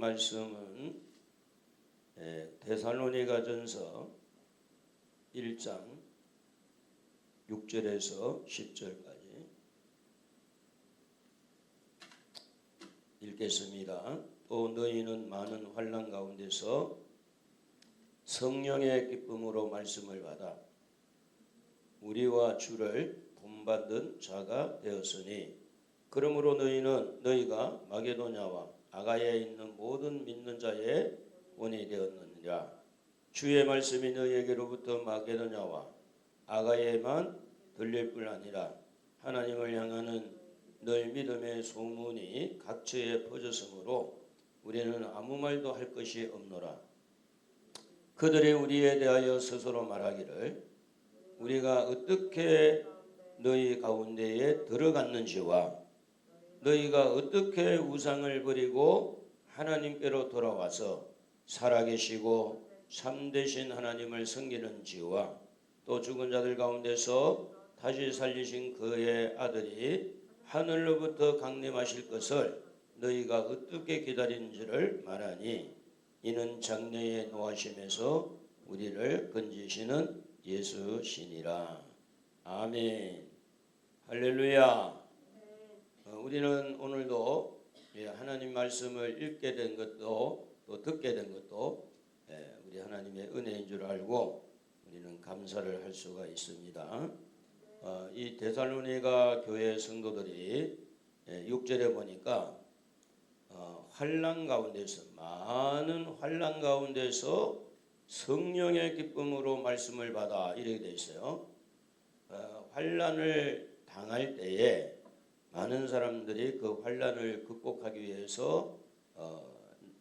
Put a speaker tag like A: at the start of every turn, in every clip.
A: 말씀은 데살로니가전서 1장 6절에서 10절까지 읽겠습니다. 또 너희는 많은 환난 가운데서 성령의 기쁨으로 말씀을 받아 우리와 주를 본받는 자가 되었으니 그러므로 너희는 너희가 마게도냐와 아가야에 있는 모든 믿는 자의 원이 되었느니라. 주의 말씀이 너희에게로부터 마게도냐와 아가야에만 들릴 뿐 아니라 하나님을 향하는 너희 믿음의 소문이 각처에 퍼졌으므로 우리는 아무 말도 할 것이 없노라. 그들이 우리에 대하여 스스로 말하기를 우리가 어떻게 너희 가운데에 들어갔는지와 너희가 어떻게 우상을 버리고 하나님께로 돌아와서 살아계시고 참되신 하나님을 섬기는지와 또 죽은 자들 가운데서 다시 살리신 그의 아들이 하늘로부터 강림하실 것을 너희가 어떻게 기다리는지를 말하니 이는 장래의 노하심에서 우리를 건지시는 예수시니라. 아멘. 할렐루야. 우리는 오늘도 하나님 말씀을 읽게 된 것도 또 듣게 된 것도 우리 하나님의 은혜인 줄 알고 우리는 감사를 할 수가 있습니다. 이 데살로니가 교회 성도들이 6절에 보니까 환난 가운데서 많은 환난 가운데서 성령의 기쁨으로 말씀을 받아 이렇게 돼 있어요. 환난을 당할 때에 많은 사람들이 그 환난을 극복하기 위해서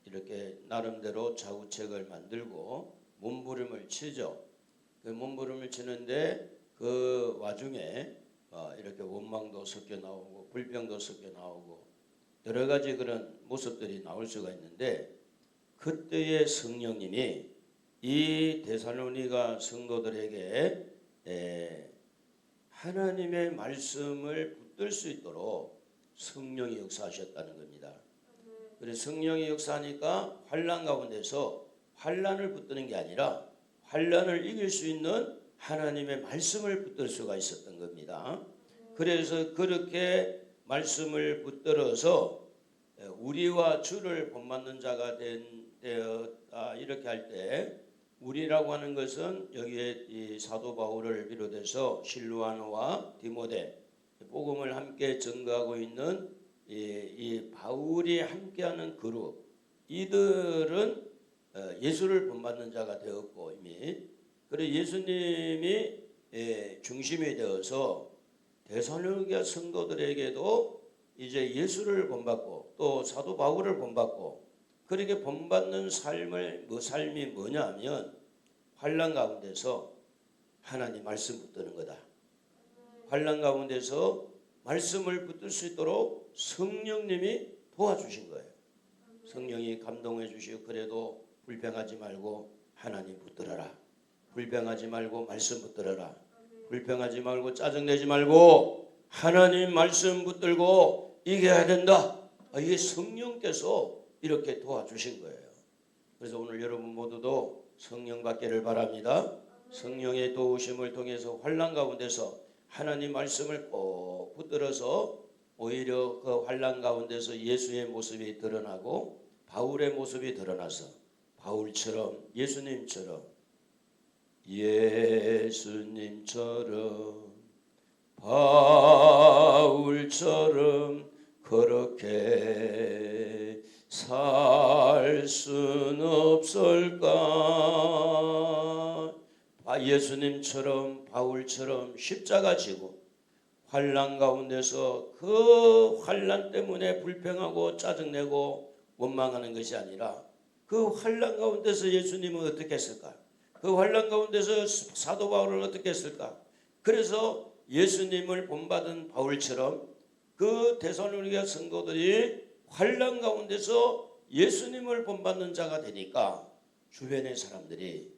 A: 이렇게 나름대로 자구책을 만들고 몸부림을 치죠. 그 몸부림을 치는데 그 와중에 이렇게 원망도 섞여 나오고 불평도 섞여 나오고 여러 가지 그런 모습들이 나올 수가 있는데 그때의 성령님이 이 데살로니가 성도들에게 하나님의 말씀을 붙들 수 있도록 성령이 역사하셨다는 겁니다. 그래서 성령이 역사하니까 환난 가운데서 환난을 붙드는 게 아니라 환난을 이길 수 있는 하나님의 말씀을 붙들 수가 있었던 겁니다. 그래서 그렇게 말씀을 붙들어서 우리와 주를 본받는 자가 되었다 이렇게 할 때 우리라고 하는 것은 여기에 이 사도 바울을 비롯해서 실루아노와 디모데 복음을 함께 전가하고 있는 이 바울이 함께하는 그룹 이들은 예수를 본받는 자가 되었고 이미 그리고 예수님이 중심이 되어서 데살로니가 성도들에게도 이제 예수를 본받고 또 사도 바울을 본받고 그렇게 본받는 삶이 뭐냐면 환난 가운데서 하나님 말씀 붙드는 거다. 환난 가운데서 말씀을 붙들 수 있도록 성령님이 도와주신 거예요. 성령이 감동해 주시고 그래도 불평하지 말고 하나님 붙들어라. 불평하지 말고 말씀 붙들어라. 불평하지 말고 짜증내지 말고 하나님 말씀 붙들고 이겨야 된다. 이게 성령께서 이렇게 도와주신 거예요. 그래서 오늘 여러분 모두도 성령 받기를 바랍니다. 성령의 도우심을 통해서 환난 가운데서 하나님 말씀을 꼭 붙들어서 오히려 그 환난 가운데서 예수의 모습이 드러나고 바울의 모습이 드러나서 바울처럼 예수님처럼 바울처럼 그렇게 살 순 없을까? 예수님처럼 바울처럼 십자가 지고 환난 가운데서 그 환난 때문에 불평하고 짜증내고 원망하는 것이 아니라 그 환난 가운데서 예수님은 어떻게 했을까? 그 환난 가운데서 사도 바울을 어떻게 했을까? 그래서 예수님을 본받은 바울처럼 그 데살로니가 성도들이 환난 가운데서 예수님을 본받는 자가 되니까 주변의 사람들이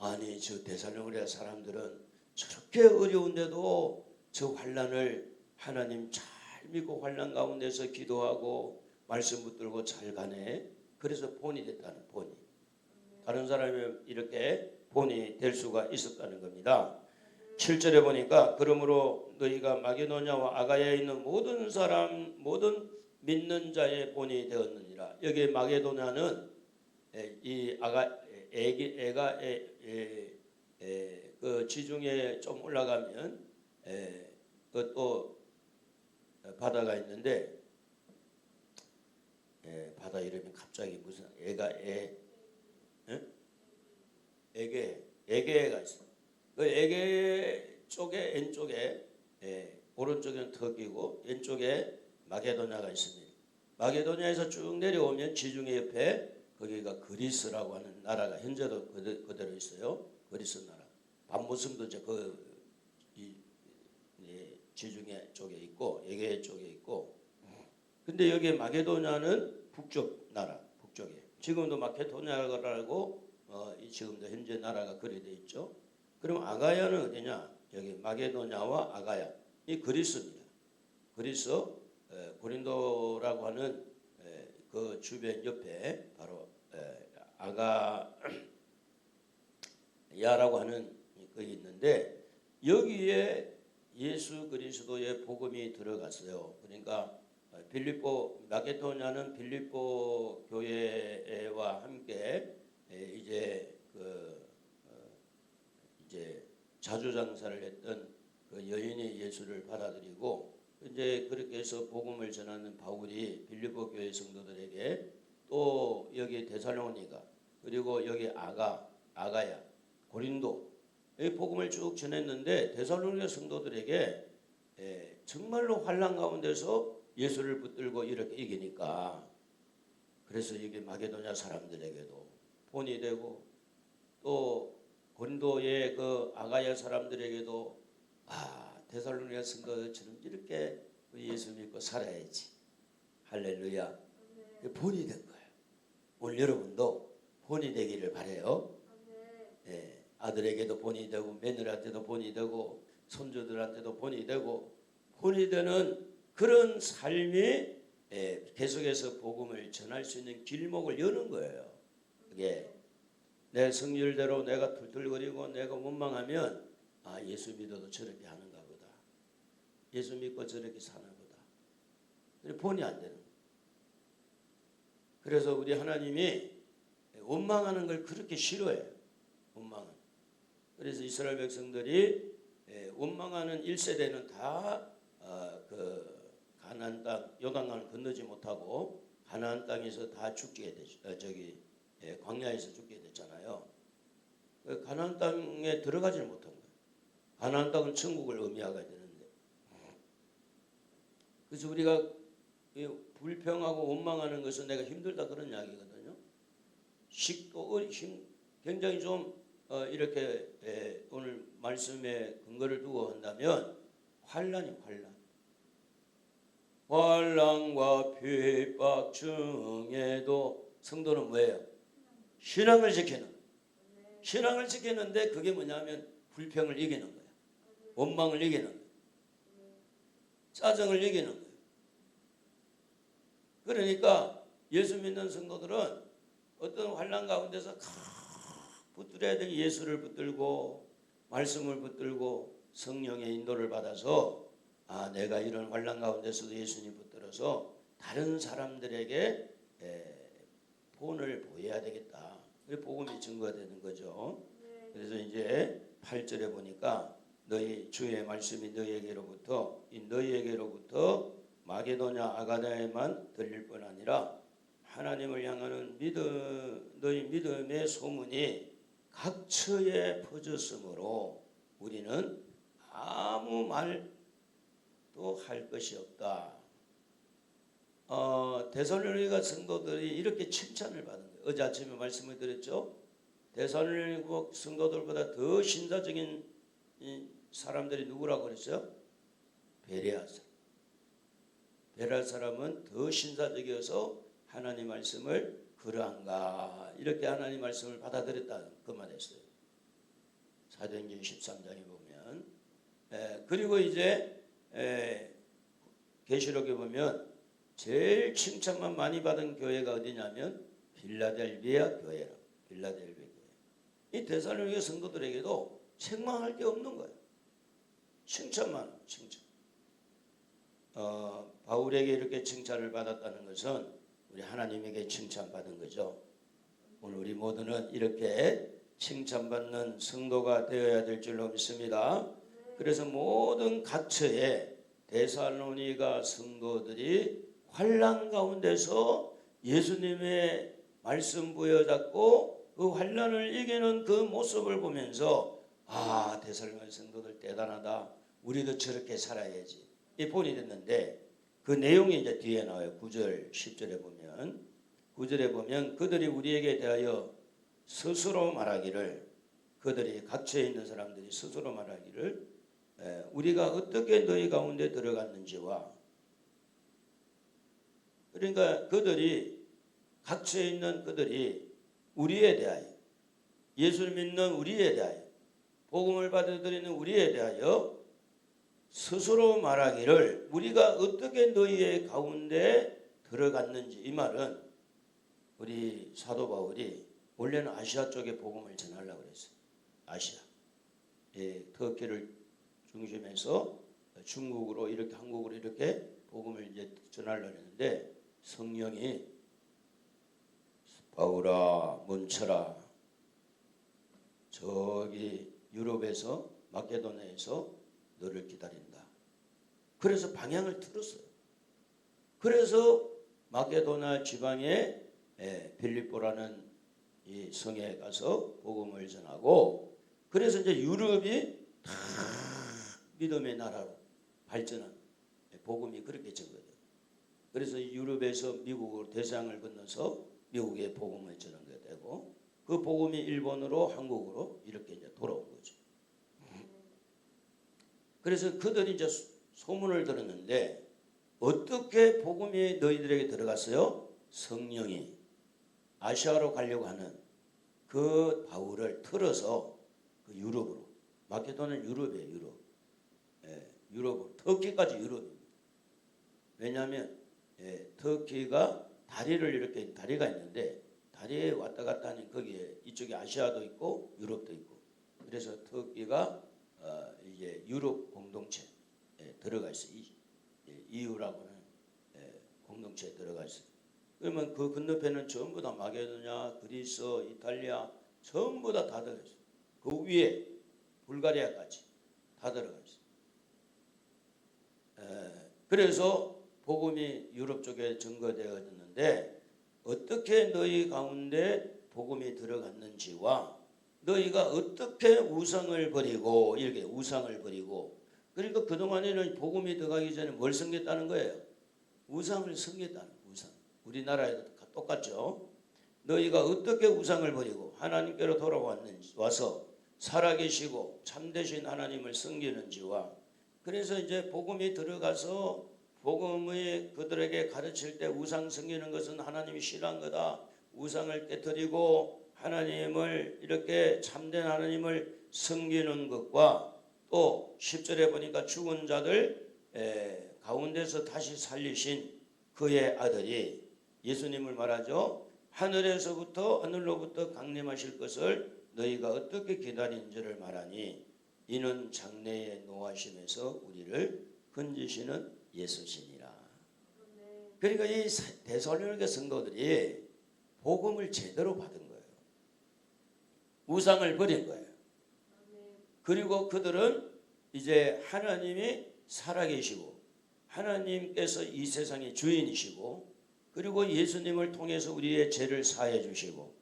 A: 아니 저 데살로니가 사람들은 저렇게 어려운데도 저 환난을 하나님 잘 믿고 환난 가운데서 기도하고 말씀 붙들고 잘 가네. 그래서 본이 됐다는 본이. 다른 사람이 이렇게 본이 될 수가 있었다는 겁니다. 7절에 보니까 그러므로 너희가 마게도냐와 아가야에 있는 모든 사람 모든 믿는 자의 본이 되었느니라. 여기 마게도냐는 이 애가 그 지중해 좀 올라가면 그또 바다가 있는데 바다 이름이 갑자기 무슨 에게가 있어. 그 에게 쪽에 왼쪽에 오른쪽에는 터키고 왼쪽에 마게도냐가 있습니다. 마게도냐에서 쭉 내려오면 지중해 옆에 거기가 그리스라고 하는 나라가 현재도 그대로 있어요. 그리스 나라. 반모섬도 이제 지중해 쪽에 있고 에게 쪽에 있고. 근데 여기 마게도냐는 북쪽 나라, 북쪽에. 지금도 마케도냐라고 지금도 현재 나라가 그리 돼 있죠. 그럼 아가야는 어디냐? 여기 마게도냐와 아가야. 이 그리스입니다. 그리스 고린도라고 하는 그 주변 옆에 바로 아가야라고 하는 그게 있는데 여기에 예수 그리스도의 복음이 들어갔어요. 그러니까 빌립보 마게도냐는 빌립보 교회와 함께 이제 이제 자주장사를 했던 그 여인이 예수를 받아들이고 이제 그렇게 해서 복음을 전하는 바울이 빌립보 교회 성도들에게 또 여기 데살로니가 그리고 여기 아가야 고린도 이 복음을 쭉 전했는데 데살로니가 성도들에게 정말로 환난 가운데서 예수를 붙들고 이렇게 이기니까 그래서 여기 마게도냐 사람들에게도 본이 되고 또 고린도의 그 아가야 사람들에게도 데살로니가 성도들처럼 이렇게 예수 믿고 살아야지. 할렐루야. 본이 된 거예요. 오늘 여러분도 본이 되기를 바라요. 아들에게도 본이 되고 며느리한테도 본이 되고 손주들한테도 본이 되고 본이 되는 그런 삶이 계속해서 복음을 전할 수 있는 길목을 여는 거예요. 그게 내 성질대로 내가 툴툴거리고 내가 원망하면 예수 믿어도 저렇게 하는가 보다. 예수 믿고 저렇게 사나 보다. 본이 안 되는 거예요. 그래서 우리 하나님이 원망하는 걸 그렇게 싫어해요. 원망은. 그래서 이스라엘 백성들이 원망하는 1세대는 다 그 가나안 땅 요단강을 건너지 못하고 가나안 땅에서 다 죽게 되죠. 광야에서 죽게 됐잖아요. 가나안 땅에 들어가지를 못한 거예요. 가나안 땅은 천국을 의미하게 되는데. 그래서 우리가 불평하고 원망하는 것은 내가 힘들다 그런 이야기거든요. 굉장히 좀 이렇게 오늘 말씀에 근거를 두고 한다면 환난과 핍박 중에도 성도는 뭐예요? 신앙을 지키는. 신앙을 지키는데 그게 뭐냐면 불평을 이기는 거예요. 원망을 이기는 거예요. 짜증을 이기는 거예요. 그러니까 예수 믿는 성도들은 어떤 환난 가운데서 붙들어야 될 예수를 붙들고 말씀을 붙들고 성령의 인도를 받아서 내가 이런 환난 가운데서도 예수님 붙들어서 다른 사람들에게 본을 보여야 되겠다. 그게 복음이 증거가 되는 거죠. 그래서 이제 8절에 보니까 너희 주의 말씀이 너희에게로부터 마게도냐 아가야에만 들릴 뿐 아니라 하나님을 향하는 너희 믿음의 소문이 각처에 퍼졌으므로 우리는 아무 말도 할 것이 없다. 데살로니가 성도들이 이렇게 칭찬을 받은 거예요. 어제 아침에 말씀을 드렸죠. 데살로니가 성도들보다 더 신사적인 사람들이 누구라고 그랬어요? 베레아 사람. 베레아 사람은 더 신사적이어서 하나님 말씀을 그러한가 이렇게 하나님 말씀을 받아들였다 그 말했어요. 사도행전 13장에 보면 그리고 이제 계시록에 보면 제일 칭찬만 많이 받은 교회가 어디냐면 빌라델비아 교회라. 빌라델비아 교회. 이 데살로니가 성도들에게도 책망할 게 없는 거예요. 칭찬만 칭찬. 바울에게 이렇게 칭찬을 받았다는 것은 우리 하나님에게 칭찬받은 거죠. 오늘 우리 모두는 이렇게 칭찬받는 성도가 되어야 될 줄로 믿습니다. 그래서 모든 각처에 데살로니가 성도들이 환난 가운데서 예수님의 말씀 부여잡고 그 환난을 이기는 그 모습을 보면서 아, 데살로니가 성도들 대단하다. 우리도 저렇게 살아야지. 이 본이 됐는데 그 내용이 이제 뒤에 나와요. 9절, 10절에 보면 9절에 보면 그들이 우리에게 대하여 스스로 말하기를 그들이 각처에 있는 사람들이 스스로 말하기를 우리가 어떻게 너희 가운데 들어갔는지와 그러니까 그들이 각처에 있는 그들이 우리에 대하여 예수를 믿는 우리에 대하여 복음을 받아들이는 우리에 대하여 스스로 말하기를 우리가 어떻게 너희의 가운데 들어갔는지 이 말은 우리 사도 바울이 원래는 아시아 쪽에 복음을 전하려고 그랬어요. 아시아. 터키를 중심해서 중국으로 이렇게 한국으로 이렇게 복음을 이제 전하려고 했는데 성령이 바울아 멈춰라. 저기 유럽에서 마케도니아에서 너를 기다린다. 그래서 방향을 틀었어요. 그래서 마케도나 지방의 빌립보라는 이 성에 가서 복음을 전하고 그래서 이제 유럽이 다 믿음의 나라로 발전한 복음이 그렇게 전거든. 그래서 유럽에서 미국으로 대서양을 건너서 미국의 복음을 전하게 되고 그 복음이 일본으로 한국으로 이렇게 이제 돌아온 거죠. 그래서 그들이 이제 소문을 들었는데 어떻게 복음이 너희들에게 들어갔어요? 성령이 아시아로 가려고 하는 그 바울을 틀어서 그 유럽으로 마케도니아는 유럽이에요. 유럽. 유럽으로 터키까지 유럽입니다. 왜냐하면 터키가 다리를 이렇게 다리가 있는데 다리에 왔다 갔다 하는 거기에 이쪽에 아시아도 있고 유럽도 있고 그래서 터키가 이제 유럽 공동체에 들어가 있어요. EU라고는 공동체에 들어가 있어요. 그러면 그 건너편은 전부 다 마게도냐, 그리스, 이탈리아 전부 다 들어가 있어요. 그 위에 불가리아까지 다 들어가 있어요. 그래서 복음이 유럽 쪽에 전거되어졌는데 어떻게 너희 가운데 복음이 들어갔는지와 너희가 어떻게 우상을 버리고 이렇게 우상을 버리고 그러니까 그동안에는 복음이 들어가기 전에 뭘 섬겼다는 거예요? 우상을 섬겼다는 우상. 우리나라에도 똑같죠. 너희가 어떻게 우상을 버리고 하나님께로 돌아왔는지 와서 살아계시고 참되신 하나님을 섬기는지와 그래서 이제 복음이 들어가서 복음이 그들에게 가르칠 때 우상 섬기는 것은 하나님이 싫어한 거다. 우상을 깨뜨리고 하나님을 이렇게 참된 하나님을 섬기는 것과 또 10절에 보니까 죽은 자들 가운데서 다시 살리신 그의 아들이 예수님을 말하죠. 하늘로부터 강림하실 것을 너희가 어떻게 기다린지를 말하니 이는 장래의 노하심에서 우리를 건지시는 예수시니라. 그러니까 이 데살로니가 성도들이 복음을 제대로 받은 거예요. 우상을 버린 거예요. 그리고 그들은 이제 하나님이 살아계시고 하나님께서 이 세상의 주인이시고 그리고 예수님을 통해서 우리의 죄를 사해 주시고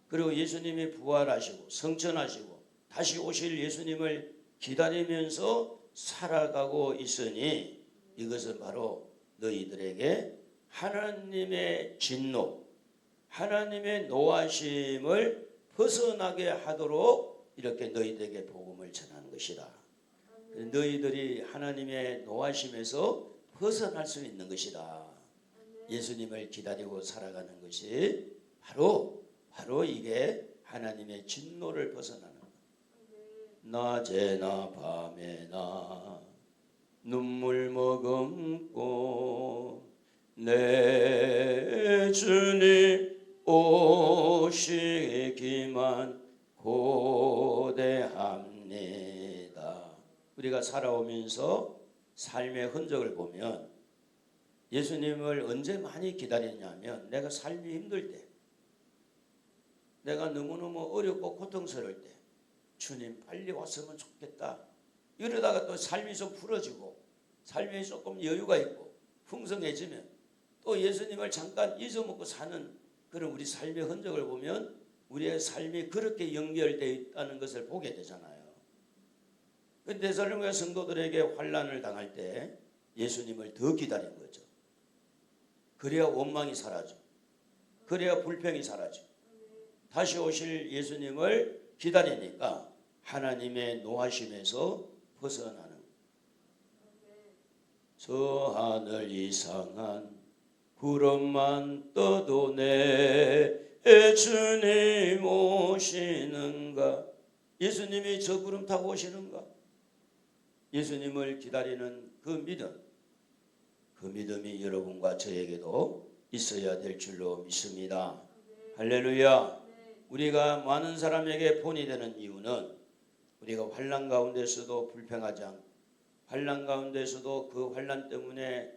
A: 그리고 예수님이 부활하시고 성천하시고 다시 오실 예수님을 기다리면서 살아가고 있으니 이것은 바로 너희들에게 하나님의 진노, 하나님의 노하심을 벗어나게 하도록 이렇게 너희들에게 복음을 전하는 것이다. 너희들이 하나님의 노하심에서 벗어날 수 있는 것이다. 예수님을 기다리고 살아가는 것이 바로 이게 하나님의 진노를 벗어나는 것. 낮에나 밤에나 눈물 머금고 내 주님 오시기만 고대합니다. 우리가 살아오면서 삶의 흔적을 보면 예수님을 언제 많이 기다렸냐면 내가 삶이 힘들 때, 내가 너무너무 어렵고 고통스러울 때 주님 빨리 왔으면 좋겠다. 이러다가 또 삶이 좀 풀어지고 삶이 조금 여유가 있고 풍성해지면 또 예수님을 잠깐 잊어먹고 사는 그런 우리 삶의 흔적을 보면 우리의 삶이 그렇게 연결되어 있다는 것을 보게 되잖아요. 데살로니가 성도들에게 환난을 당할 때 예수님을 더 기다린 거죠. 그래야 원망이 사라져. 그래야 불평이 사라져. 다시 오실 예수님을 기다리니까 하나님의 노하심에서 벗어나는 저 하늘 이상한 구름만 떠도 내 주님 오시는가. 예수님이 저 구름 타고 오시는가. 예수님을 기다리는 그 믿음이 여러분과 저에게도 있어야 될 줄로 믿습니다. 할렐루야. 우리가 많은 사람에게 본이 되는 이유는 우리가 환난 가운데서도 불평하지 않고 환난 가운데서도 그 환난 때문에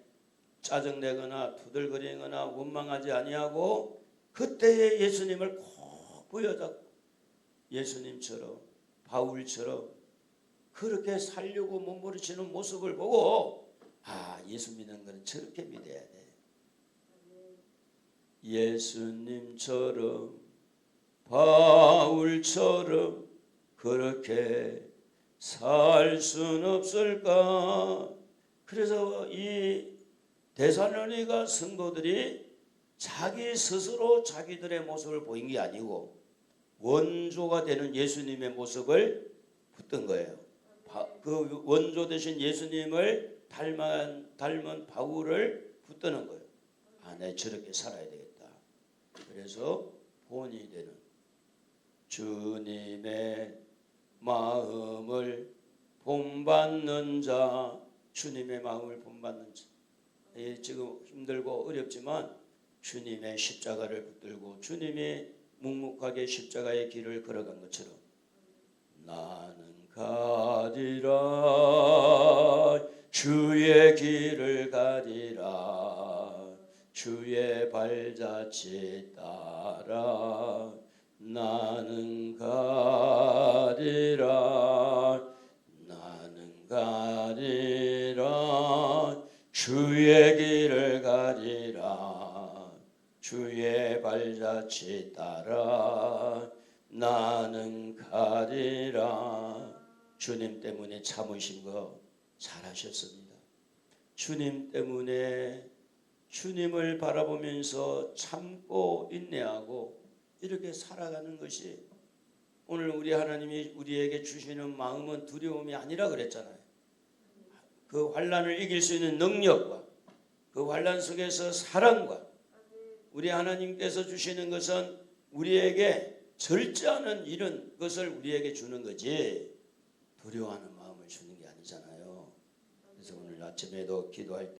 A: 짜증내거나 투덜거리거나 원망하지 아니하고 그때의 예수님을 꼭 부여잡고 예수님처럼 바울처럼 그렇게 살려고 몸부림치는 모습을 보고 예수 믿는 것은 저렇게 믿어야 돼. 예수님처럼 바울처럼 그렇게 살 순 없을까. 그래서 이 데살로니가 성도들이 자기 스스로 자기들의 모습을 보인 게 아니고 원조가 되는 예수님의 모습을 붙든 거예요. 그 원조 되신 예수님을 닮은 바울을 붙드는 거예요. 내 저렇게 살아야 되겠다. 그래서 본이 되는 주님의 마음을 본받는 자, 주님의 마음을 본받는 자. 지금 힘들고 어렵지만 주님의 십자가를 붙들고 주님이 묵묵하게 십자가의 길을 걸어간 것처럼 나는 가리라 주의 길을 가리라 주의 발자취 따라 나는 가리라 주의 길을 가리라 주의 발자취 따라 나는 가리라. 주님 때문에 참으신 거 잘하셨습니다. 주님 때문에 주님을 바라보면서 참고 인내하고 이렇게 살아가는 것이 오늘 우리 하나님이 우리에게 주시는 마음은 두려움이 아니라 그랬잖아요. 그 환난을 이길 수 있는 능력과 그 환난 속에서 사랑과 우리 하나님께서 주시는 것은 우리에게 절제하는 이런 것을 우리에게 주는 거지 두려워하는 마음을 주는 게 아니잖아요. 그래서 오늘 아침에도 기도할 때